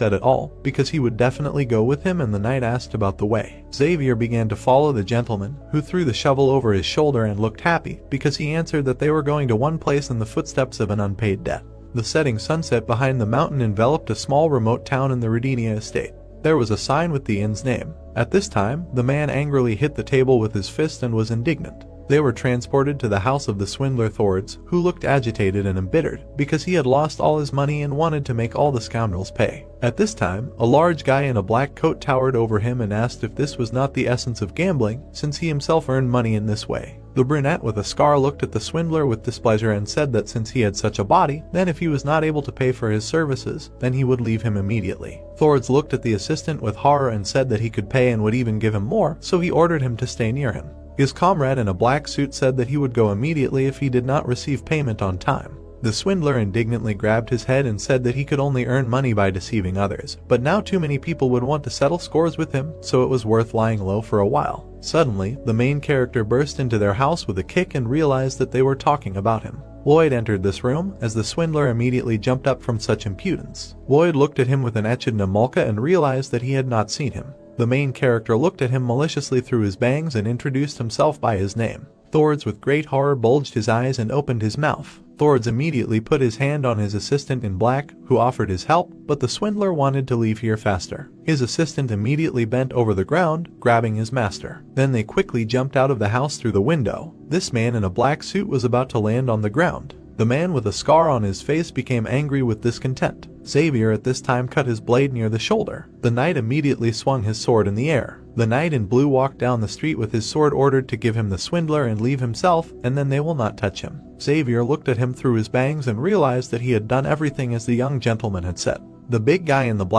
said at all, because he would definitely go with him, and the knight asked about the way. Xavier began to follow the gentleman, who threw the shovel over his shoulder and looked happy, because he answered that they were going to one place in the footsteps of an unpaid debt. The setting sunset behind the mountain enveloped a small remote town in the Rodinia estate. There was a sign with the inn's name. At this time, the man angrily hit the table with his fist and was indignant. They were transported to the house of the swindler Thords, who looked agitated and embittered, because he had lost all his money and wanted to make all the scoundrels pay. At this time, a large guy in a black coat towered over him and asked if this was not the essence of gambling, since he himself earned money in this way. The brunette with a scar looked at the swindler with displeasure and said that since he had such a body, then if he was not able to pay for his services, then he would leave him immediately. Thords looked at the assistant with horror and said that he could pay and would even give him more, so he ordered him to stay near him. His comrade in a black suit said that he would go immediately if he did not receive payment on time. The swindler indignantly grabbed his head and said that he could only earn money by deceiving others, but now too many people would want to settle scores with him, so it was worth lying low for a while. Suddenly, the main character burst into their house with a kick and realized that they were talking about him. Lloyd entered this room, as the swindler immediately jumped up from such impudence. Lloyd looked at him with an echidna mulka and realized that he had not seen him. The main character looked at him maliciously through his bangs and introduced himself by his name. Thords with great horror bulged his eyes and opened his mouth. Thords immediately put his hand on his assistant in black, who offered his help, but the swindler wanted to leave here faster. His assistant immediately bent over the ground, grabbing his master. Then they quickly jumped out of the house through the window. This man in a black suit was about to land on the ground. The man with a scar on his face became angry with discontent. Xavier at this time cut his blade near the shoulder. The knight immediately swung his sword in the air. The knight in blue walked down the street with his sword, ordered to give him the swindler and leave himself, and then they will not touch him. Xavier looked at him through his bangs and realized that he had done everything as the young gentleman had said. The big guy in the black